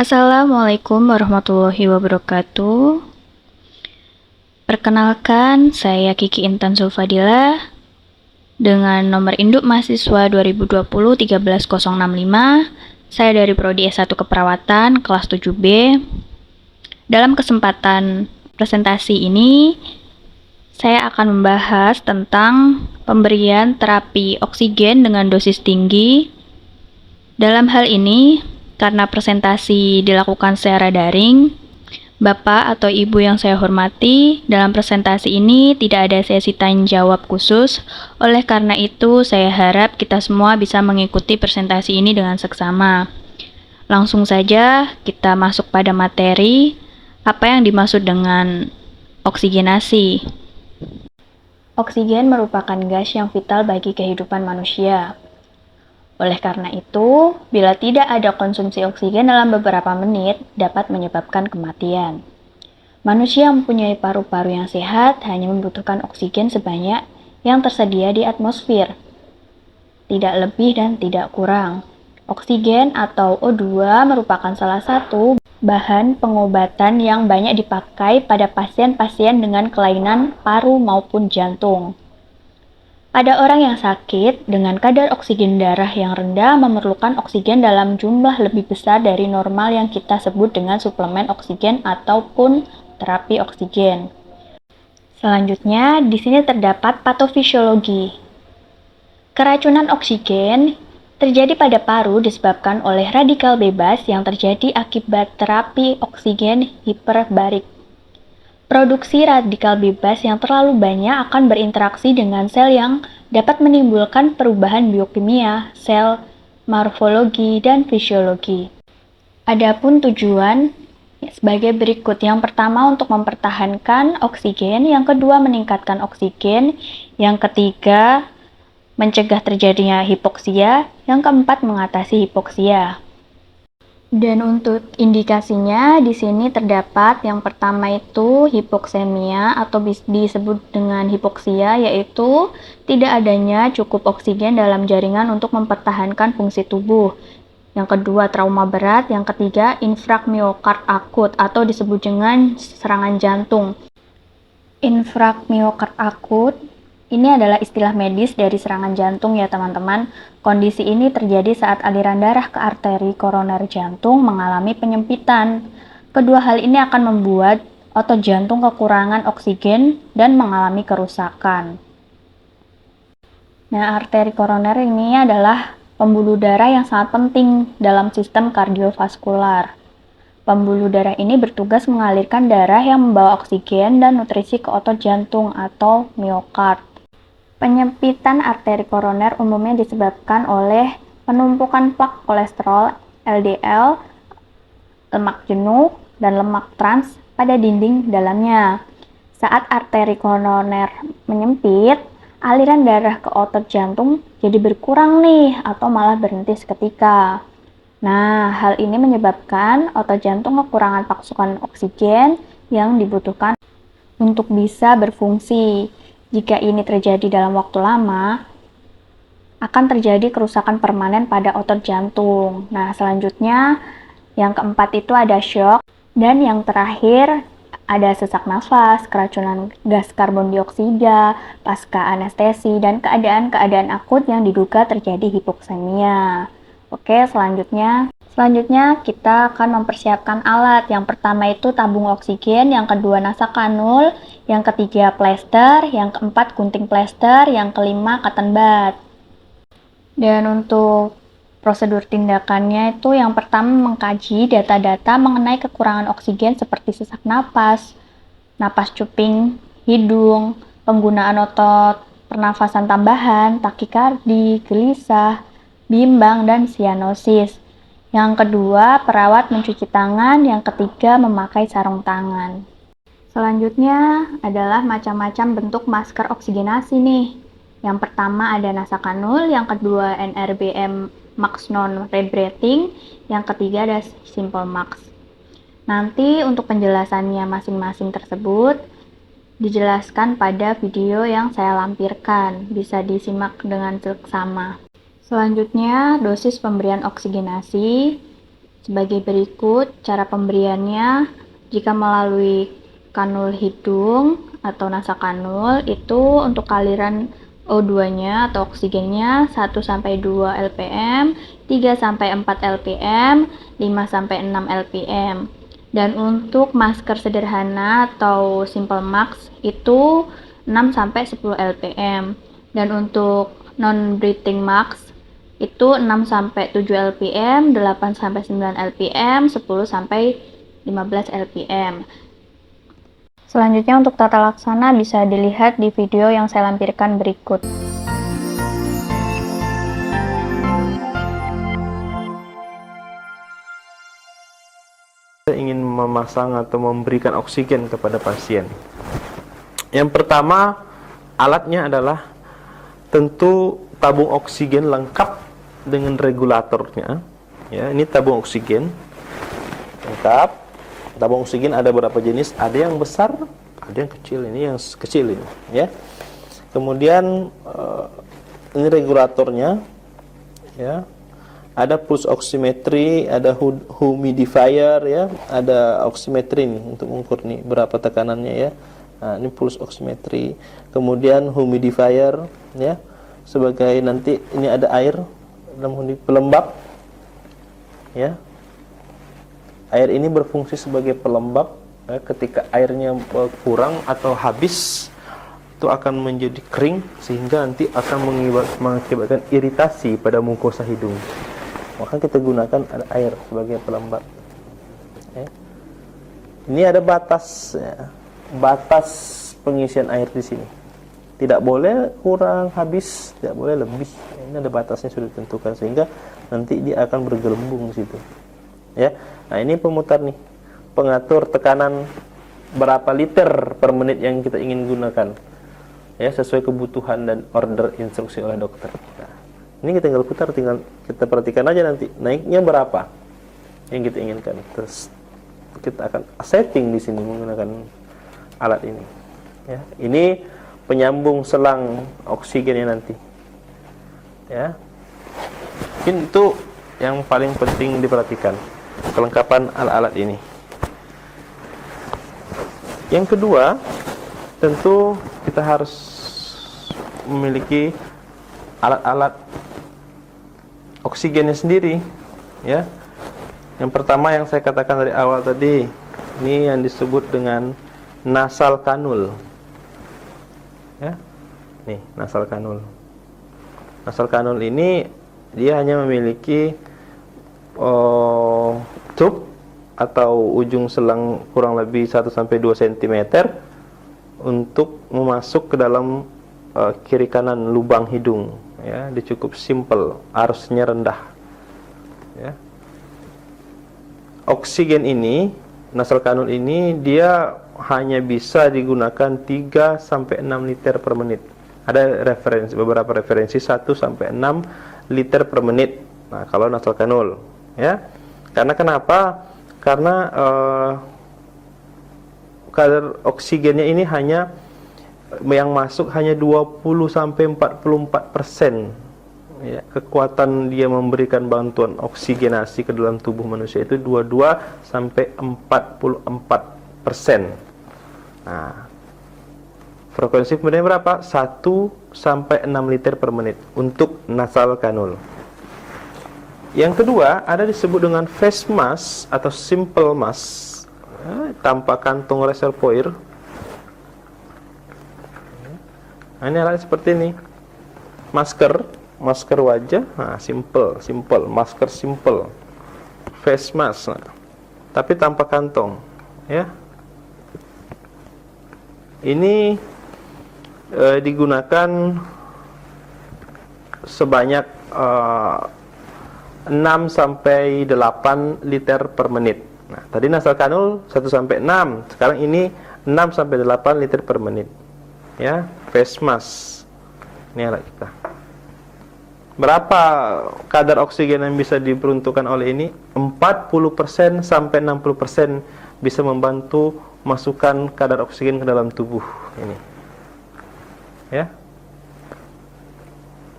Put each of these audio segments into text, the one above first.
Assalamualaikum warahmatullahi wabarakatuh. Perkenalkan, saya Kiki Intan Zulfadila dengan nomor induk mahasiswa 2020-13065. Saya dari Prodi S1 Keperawatan kelas 7B. Dalam kesempatan presentasi ini, saya akan membahas tentang pemberian terapi oksigen dengan dosis tinggi. Dalam hal ini, karena presentasi dilakukan secara daring, Bapak atau Ibu yang saya hormati, dalam presentasi ini tidak ada sesi tanya jawab khusus. Oleh karena itu, saya harap kita semua bisa mengikuti presentasi ini dengan seksama. Langsung saja kita masuk pada materi. Apa yang dimaksud dengan oksigenasi? Oksigen merupakan gas yang vital bagi kehidupan manusia. Oleh karena itu, bila tidak ada konsumsi oksigen dalam beberapa menit, dapat menyebabkan kematian. Manusia yang mempunyai paru-paru yang sehat hanya membutuhkan oksigen sebanyak yang tersedia di atmosfer, tidak lebih dan tidak kurang. Oksigen atau O2 merupakan salah satu bahan pengobatan yang banyak dipakai pada pasien-pasien dengan kelainan paru maupun jantung. Pada orang yang sakit, dengan kadar oksigen darah yang rendah memerlukan oksigen dalam jumlah lebih besar dari normal yang kita sebut dengan suplemen oksigen ataupun terapi oksigen. Selanjutnya, di sini terdapat patofisiologi. Keracunan oksigen terjadi pada paru disebabkan oleh radikal bebas yang terjadi akibat terapi oksigen hiperbarik. Produksi radikal bebas yang terlalu banyak akan berinteraksi dengan sel yang dapat menimbulkan perubahan biokimia, sel, morfologi, dan fisiologi. Adapun tujuan sebagai berikut. Yang pertama untuk mempertahankan oksigen, yang kedua meningkatkan oksigen, yang ketiga mencegah terjadinya hipoksia, yang keempat mengatasi hipoksia. Dan untuk indikasinya di sini terdapat yang pertama itu hipoksemia atau disebut dengan hipoksia, yaitu tidak adanya cukup oksigen dalam jaringan untuk mempertahankan fungsi tubuh. Yang kedua trauma berat, yang ketiga infrak miokard akut atau disebut dengan serangan jantung. Infrak miokard akut ini adalah istilah medis dari serangan jantung ya teman-teman. Kondisi ini terjadi saat aliran darah ke arteri koroner jantung mengalami penyempitan. Kedua hal ini akan membuat otot jantung kekurangan oksigen dan mengalami kerusakan. Nah, arteri koroner ini adalah pembuluh darah yang sangat penting dalam sistem kardiovaskular. Pembuluh darah ini bertugas mengalirkan darah yang membawa oksigen dan nutrisi ke otot jantung atau miokard. Penyempitan arteri koroner umumnya disebabkan oleh penumpukan plak kolesterol LDL, lemak jenuh, dan lemak trans pada dinding dalamnya. Saat arteri koroner menyempit, aliran darah ke otot jantung jadi berkurang nih atau malah berhenti seketika. Nah, hal ini menyebabkan otot jantung kekurangan pasokan oksigen yang dibutuhkan untuk bisa berfungsi. Jika ini terjadi dalam waktu lama, akan terjadi kerusakan permanen pada otot jantung. Nah, selanjutnya yang keempat itu ada shock, dan yang terakhir ada sesak nafas, keracunan gas karbon dioksida, pasca anestesi, dan keadaan-keadaan akut yang diduga terjadi hipoksemia. Oke, selanjutnya kita akan mempersiapkan alat. Yang pertama itu tabung oksigen, yang kedua nasa kanul, yang ketiga plester, yang keempat gunting plester, yang kelima cotton bud. Dan untuk prosedur tindakannya itu yang pertama mengkaji data-data mengenai kekurangan oksigen seperti sesak napas, napas cuping hidung, penggunaan otot pernafasan tambahan, takikardi, gelisah, bimbang, dan sianosis. Yang kedua, perawat mencuci tangan. Yang ketiga, memakai sarung tangan. Selanjutnya adalah macam-macam bentuk masker oksigenasi nih. Yang pertama ada nasa kanul, yang kedua NRBM max non rebreathing, yang ketiga ada simple max. Nanti untuk penjelasannya masing-masing tersebut dijelaskan pada video yang saya lampirkan, bisa disimak dengan seksama. Selanjutnya, dosis pemberian oksigenasi. Sebagai berikut cara pemberiannya. Jika melalui kanul hidung atau nasakanul, itu untuk aliran O2-nya atau oksigennya 1-2 lpm, 3-4 lpm, 5-6 lpm. Dan untuk masker sederhana atau simple mask itu 6-10 lpm. Dan untuk non-breathing mask itu 6-7 lpm, 8-9 lpm, 10-15 lpm. Selanjutnya untuk tata laksana bisa dilihat di video yang saya lampirkan berikut. Kita ingin memasang atau memberikan oksigen kepada pasien. Yang pertama, alatnya adalah tentu tabung oksigen lengkap dengan regulatornya. Ya, ini tabung oksigen lengkap. Tabung oksigen ada beberapa jenis, ada yang besar, ada yang kecil. Ini yang kecil ini, ya. Kemudian ini regulatornya, ya. Ada pulse oximetry, ada humidifier, ya. Ada oximetry nih untuk mengukur nih berapa tekanannya, ya. Nah, ini pulse oximetry. Kemudian humidifier, ya. Sebagai nanti ini ada air dalam pelembab, ya. Air ini berfungsi sebagai pelembab, ya. Ketika airnya kurang atau habis, itu akan menjadi kering sehingga nanti akan mengakibatkan iritasi pada mukosa hidung. Maka kita gunakan air sebagai pelembab, ya. Ini ada batas, ya. Batas pengisian air di sini. Tidak boleh kurang, habis, tidak boleh lebih. Ini ada batasnya sudah ditentukan sehingga nanti dia akan bergelembung di situ, ya. Nah, ini pemutar nih, pengatur tekanan berapa liter per menit yang kita ingin gunakan, ya, sesuai kebutuhan dan order instruksi oleh dokter. Nah, ini kita tinggal putar, tinggal kita perhatikan aja nanti naiknya berapa yang kita inginkan. Terus kita akan setting di sini menggunakan alat ini, ya. Ini penyambung selang oksigennya nanti, ya. Mungkin itu yang paling penting diperhatikan, kelengkapan alat-alat ini. Yang kedua, tentu kita harus memiliki alat-alat oksigennya sendiri, ya. Yang pertama yang saya katakan dari awal tadi, ini yang disebut dengan nasal kanul, ya. Nih, nasal kanul. Nasal kanul ini dia hanya memiliki tube atau ujung selang kurang lebih 1-2 cm untuk memasuk ke dalam kiri kanan lubang hidung, ya. Dia cukup simple, arusnya rendah, ya. Oksigen ini, nasal kanul ini dia hanya bisa digunakan 3-6 liter per menit. Ada referensi, beberapa referensi 1-6 liter per menit. Nah, kalau nasal kanul, ya. Karena kenapa? Karena kadar oksigennya ini hanya yang masuk hanya 20-44%, ya. Kekuatan dia memberikan bantuan oksigenasi ke dalam tubuh manusia itu 22-44%. Nah, frekuensi pemberian berapa? 1-6 liter per menit untuk nasal kanul. Yang kedua ada disebut dengan face mask atau simple mask, ya, tanpa kantong reservoir. Nah, ini alat seperti ini, masker wajah. Nah, simple, masker simple, face mask, nah, tapi tanpa kantong, ya. Ini digunakan sebanyak 6-8 liter per menit. Nah, tadi nasal kanul 1-6, sekarang ini 6-8 liter per menit, ya. Face mask, ini alat kita. Berapa kadar oksigen yang bisa diperuntukkan oleh ini? 40%-60% bisa membantu masukkan kadar oksigen ke dalam tubuh ini, ya.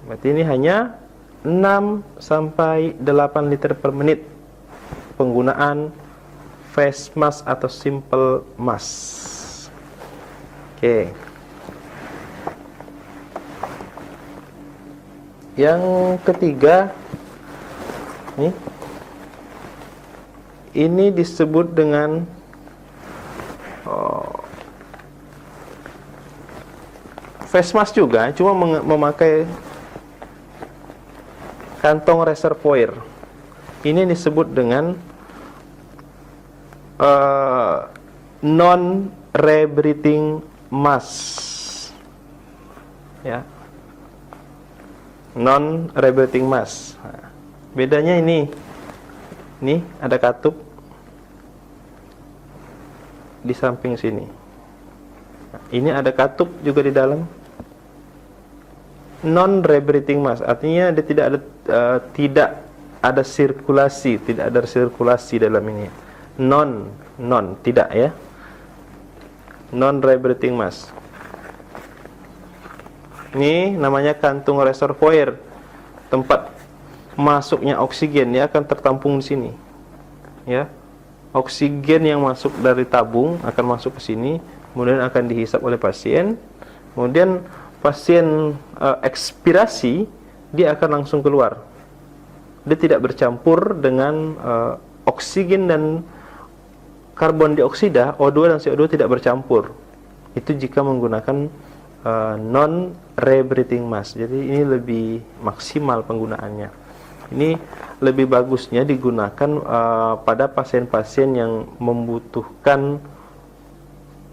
Berarti ini hanya 6-8 liter per menit penggunaan face mask atau simple mask. Oke. Yang ketiga, ini disebut dengan face mask juga, cuma memakai kantong reservoir. Ini disebut dengan non-rebreathing mask, ya, non-rebreathing mask. Bedanya ini ada katup di samping sini. Ini ada katup juga di dalam. Non-rebreathing mask artinya dia tidak ada sirkulasi, dalam ini. Tidak ya. Non-rebreathing mask. Ini namanya kantung reservoir, tempat masuknya oksigen, dia akan tertampung di sini. Ya. Oksigen yang masuk dari tabung akan masuk ke sini, kemudian akan dihisap oleh pasien. Kemudian pasien ekspirasi, dia akan langsung keluar. Dia tidak bercampur dengan oksigen dan karbon dioksida, O2 dan CO2 tidak bercampur. Itu jika menggunakan non-rebreathing mask. Jadi ini lebih maksimal penggunaannya. Ini lebih bagusnya digunakan pada pasien-pasien yang membutuhkan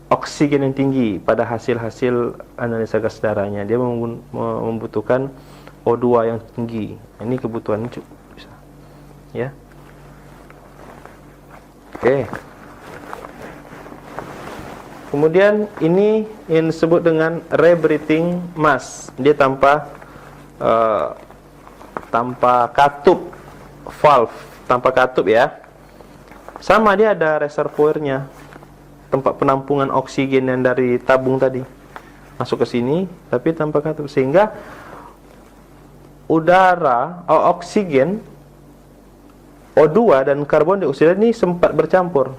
oksigen yang tinggi pada hasil-hasil analisa gas darahnya. Dia membutuhkan O2 yang tinggi. Ini kebutuhannya cukup bisa. Ya. Oke. Kemudian ini yang disebut dengan rebreathing mask. Dia tanpa katup valve, tanpa katup ya. Sama, dia ada reservoirnya, tempat penampungan oksigen yang dari tabung tadi masuk ke sini, tapi tanpa katup, sehingga oksigen, O2 dan karbon dioksida ini sempat bercampur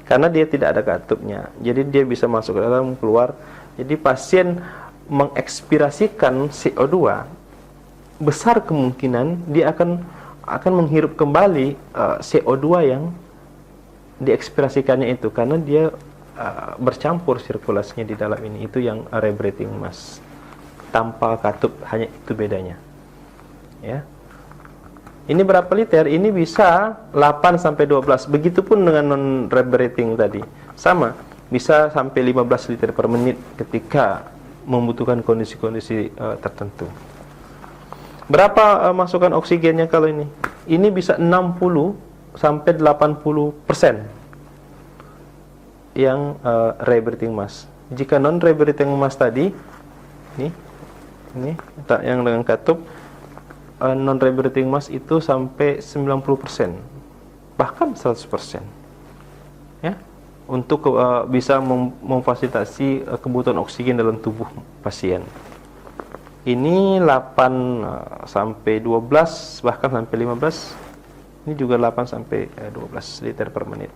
karena dia tidak ada katupnya. Jadi dia bisa masuk ke dalam, keluar. Jadi pasien mengekspirasikan CO2, besar kemungkinan dia akan menghirup kembali CO2 yang diekspirasikannya itu, karena dia bercampur sirkulasinya di dalam ini. Itu yang rebreathing mask tanpa katup, hanya itu bedanya. Ya. Ini berapa liter? Ini bisa 8 sampai 12. Begitupun dengan non-rebreathing tadi. Sama, bisa sampai 15 liter per menit ketika membutuhkan kondisi-kondisi tertentu. Berapa masukan oksigennya kalau ini? Ini bisa 60 sampai 80% yang rebreathing mask. Jika non-rebreathing mask tadi, ini yang dengan katup, non-rebreathing mask itu sampai 90%, bahkan 100%, ya, untuk bisa memfasilitasi kebutuhan oksigen dalam tubuh pasien. Ini 8 sampai 12, bahkan sampai 15. Ini juga 8 sampai 12 liter per menit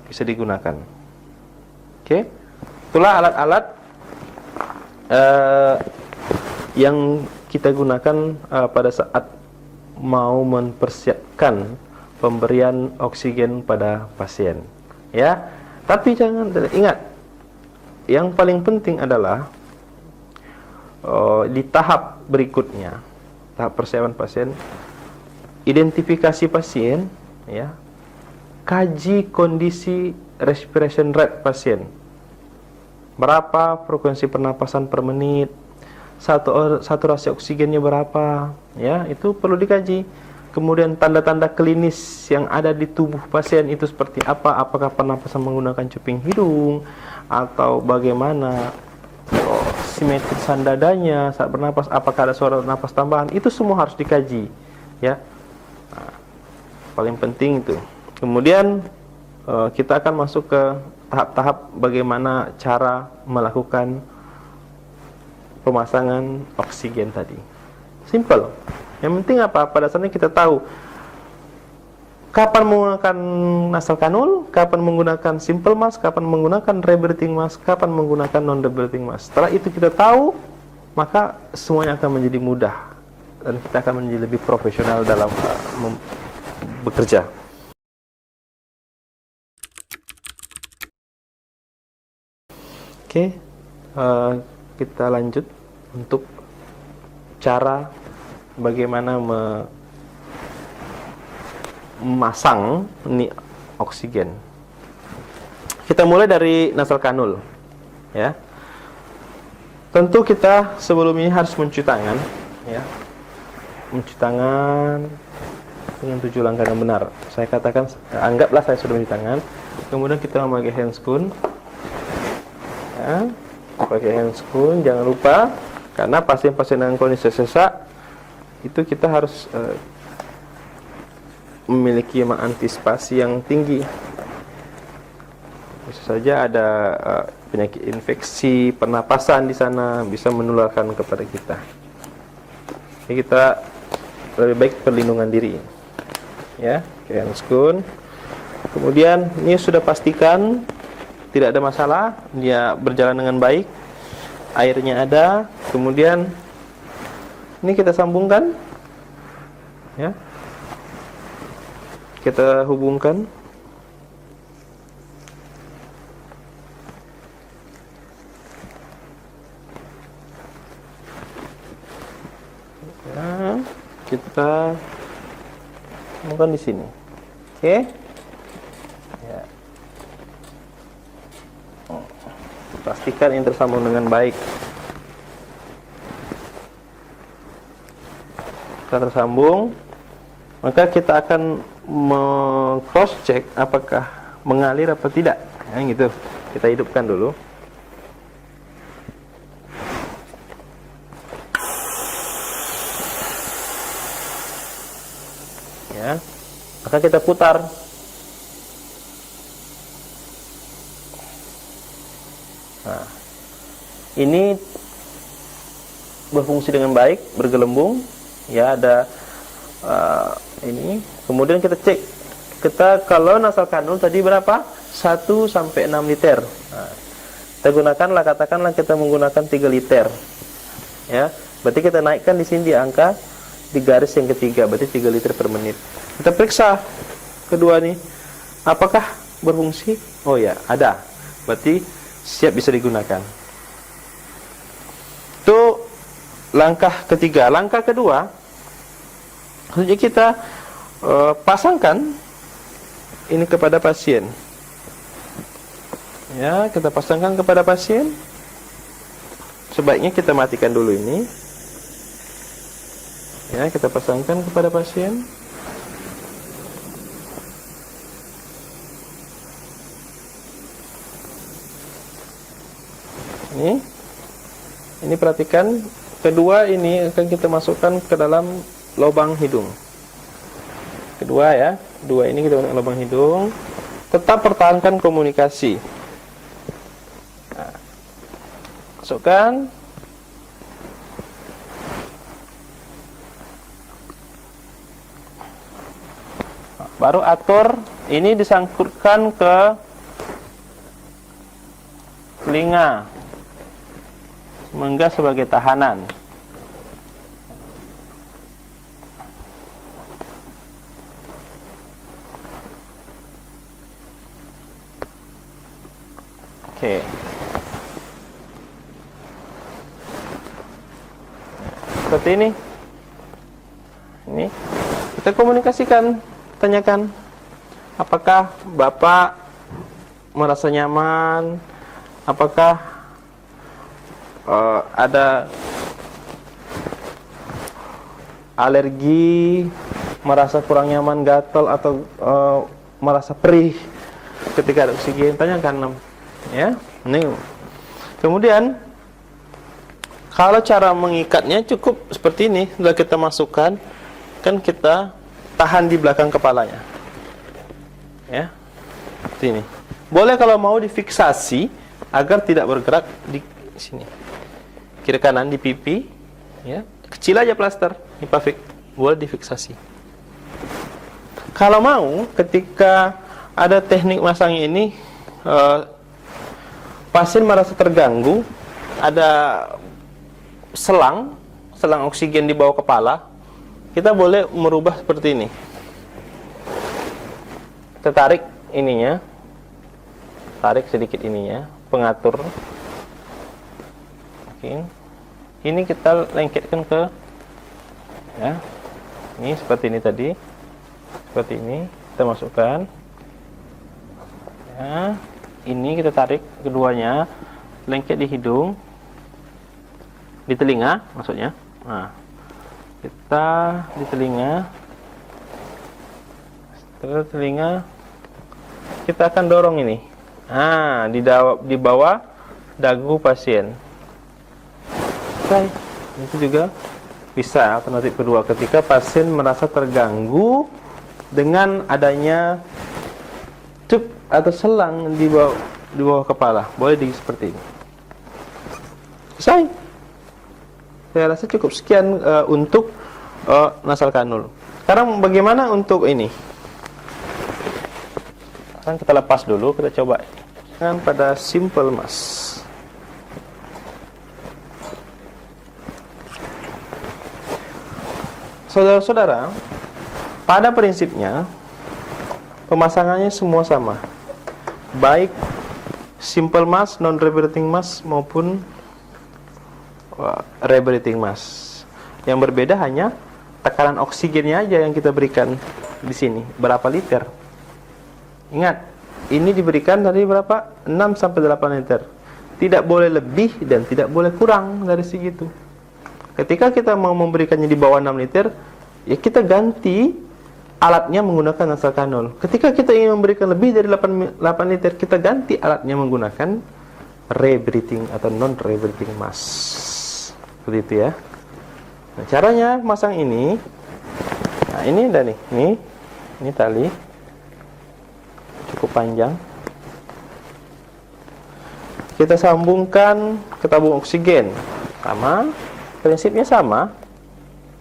bisa digunakan. Oke, itulah alat-alat yang kita gunakan pada saat mau mempersiapkan pemberian oksigen pada pasien, ya. Tapi jangan ingat, yang paling penting adalah di tahap berikutnya, tahap persiapan pasien, identifikasi pasien, ya, kaji kondisi respiration rate pasien, berapa frekuensi pernapasan per menit, saturasi oksigennya berapa, ya, itu perlu dikaji. Kemudian tanda-tanda klinis yang ada di tubuh pasien itu seperti apa, apakah pernapasan menggunakan cuping hidung atau bagaimana, simetrisan dadanya saat bernapas, apakah ada suara napas tambahan, itu semua harus dikaji, ya. Nah, paling penting itu. Kemudian kita akan masuk ke tahap-tahap bagaimana cara melakukan pemasangan oksigen tadi. Simple. Yang penting apa? Pada dasarnya kita tahu kapan menggunakan nasal kanul, kapan menggunakan simple mask, kapan menggunakan rebreathing mask, kapan menggunakan non rebreathing mask. Setelah itu kita tahu, maka semuanya akan menjadi mudah dan kita akan menjadi lebih profesional dalam bekerja. Oke, kita lanjut untuk cara bagaimana memasang ini oksigen. Kita mulai dari nasal kanul, ya. Tentu kita sebelum ini harus mencuci tangan, ya. Mencuci tangan dengan 7 langkah yang benar. Saya katakan, anggaplah saya sudah mencuci tangan. Kemudian kita memakai handscoon. Ya, pakai handscoon, jangan lupa, karena pasien-pasien dengan kondisi sesak itu kita harus memiliki antisipasi yang tinggi. Bisa saja ada penyakit infeksi pernapasan di sana, bisa menularkan kepada kita. Jadi kita lebih baik perlindungan diri, ya, pakai handscoon. Kemudian ini sudah pastikan tidak ada masalah, dia berjalan dengan baik, airnya ada. Kemudian ini kita sambungkan, ya, kita hubungkan. Nah, kita sambungkan di sini, oke. Ya. Pastikan ini tersambung dengan baik. Kita tersambung, maka kita akan cross check apakah mengalir apa tidak, ya, gitu. Kita hidupkan dulu. Ya, maka kita putar. Nah, ini berfungsi dengan baik, bergelembung, ya, ada ini. Kemudian kita cek, kalau nasal kanul tadi berapa? 1 sampai 6 liter. Nah, kita gunakanlah, katakanlah kita menggunakan 3 liter, ya, berarti kita naikkan di sini di angka di garis yang ketiga, berarti 3 liter per menit. Kita periksa kedua nih, apakah berfungsi? Oh ya, ada, berarti siap bisa digunakan. Itu langkah ketiga. Langkah kedua, selanjutnya kita pasangkan ini kepada pasien. Ya, kita pasangkan kepada pasien. Sebaiknya kita matikan dulu ini. Ya, kita pasangkan kepada pasien. Ini perhatikan, kedua ini akan kita masukkan ke dalam lubang hidung. Kedua, ya, kedua ini kita masukkan lubang hidung. Tetap pertahankan komunikasi. Nah, masukkan. Baru atur, ini disangkutkan ke telinga, menggas sebagai tahanan. Oke. Seperti ini. Ini kita komunikasikan, tanyakan, apakah Bapak merasa nyaman? Apakah ada alergi, merasa kurang nyaman, gatal, atau merasa perih ketika ada oksigen? Tanyakan, ya. Ini. Kemudian kalau cara mengikatnya cukup seperti ini. Setelah kita masukkan, kan kita tahan di belakang kepalanya, ya, seperti ini. Boleh kalau mau difiksasi agar tidak bergerak di sini, kiri kanan di pipi, ya, kecil aja plaster, ini perfect, boleh difiksasi. Kalau mau, ketika ada teknik masang ini, pasien merasa terganggu, ada selang oksigen di bawah kepala, kita boleh merubah seperti ini. Kita tarik ininya, tarik sedikit ininya, pengatur. Oke. Ini kita lengketkan ke, ya, ini seperti ini tadi, seperti ini kita masukkan. Ya, ini kita tarik keduanya, lengket di hidung, di telinga maksudnya. Nah, kita di telinga, setelah telinga kita akan dorong ini. Nah, di bawah dagu pasien. Oke, itu juga bisa alternatif kedua ketika pasien merasa terganggu dengan adanya tube atau selang di bawah kepala. Boleh seperti ini. Selesai. Saya rasa cukup sekian untuk nasal kanul. Sekarang bagaimana untuk ini? Sekarang kita lepas dulu, kita coba kan pada simple mas. Saudara-saudara, pada prinsipnya pemasangannya semua sama, baik simple mask, non-rebreathing mask maupun rebreathing mask. Yang berbeda hanya tekanan oksigennya aja yang kita berikan di sini, berapa liter. Ingat, ini diberikan dari berapa? 6 sampai 8 liter. Tidak boleh lebih dan tidak boleh kurang dari segitu. Ketika kita mau memberikannya di bawah 6 liter, ya kita ganti alatnya menggunakan nasal kanul. Ketika kita ingin memberikan lebih dari 8 liter, kita ganti alatnya menggunakan rebreathing atau non-rebreathing mask. Seperti itu ya. Nah, caranya masang ini. Nah, ini ada nih. Ini tali. Cukup panjang. Kita sambungkan ke tabung oksigen. Sama. Prinsipnya sama.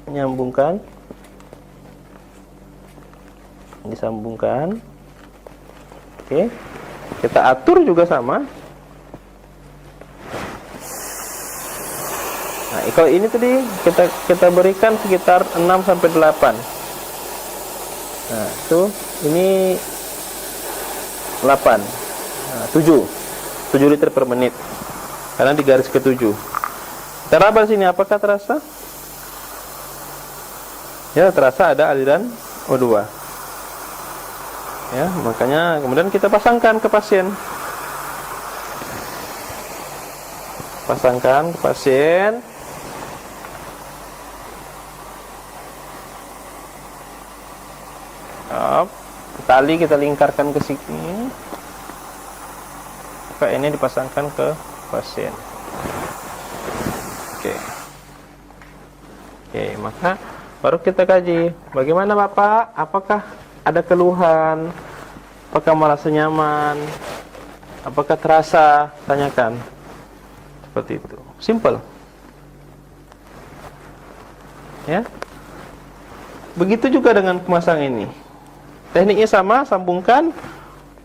Menyambungkan. Disambungkan. Oke. Kita atur juga sama. Nah, kalau ini tadi kita berikan sekitar 6 sampai 8. Nah, itu ini 8. Nah, 7 liter per menit. Karena di garis ke-7. Kita raba sini, apakah terasa? Ya, terasa ada aliran O2. Ya, makanya kemudian kita pasangkan ke pasien. Pasangkan ke pasien. Tali kita lingkarkan ke sini. Kayak ini dipasangkan ke pasien. Oke, maka baru kita kaji. Bagaimana Bapak? Apakah ada keluhan? Apakah merasa nyaman? Apakah terasa? Tanyakan. Seperti itu. Simple. Ya. Begitu juga dengan pemasang ini. Tekniknya sama, sambungkan,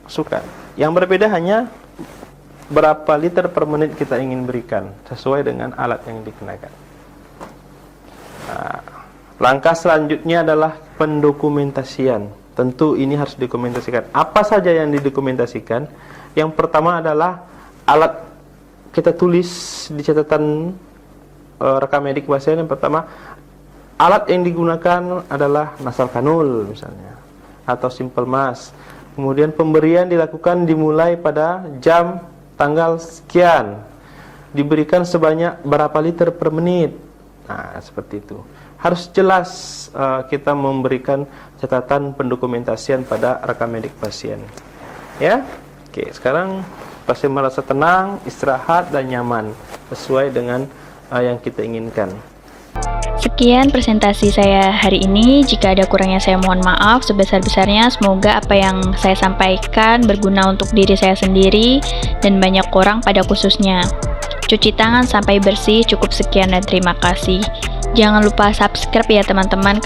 masukkan. Yang berbeda hanya berapa liter per menit kita ingin berikan sesuai dengan alat yang digunakan. Nah, langkah selanjutnya adalah pendokumentasian. Tentu ini harus dokumentasikan. Apa saja yang didokumentasikan? Yang pertama adalah alat kita tulis di catatan rekam medik pasien. Yang pertama, alat yang digunakan adalah nasal kanul misalnya, atau simple mask. Kemudian pemberian dilakukan dimulai pada jam tanggal sekian, diberikan sebanyak berapa liter per menit. Nah, seperti itu. Harus jelas kita memberikan catatan pendokumentasian pada rekam medik pasien. Ya, oke. Sekarang pasien merasa tenang, istirahat dan nyaman sesuai dengan yang kita inginkan. Sekian presentasi saya hari ini. Jika ada kurangnya saya mohon maaf sebesar-besarnya. Semoga apa yang saya sampaikan berguna untuk diri saya sendiri dan banyak orang pada khususnya. Cuci tangan sampai bersih. Cukup sekian dan terima kasih. Jangan lupa subscribe ya teman-teman.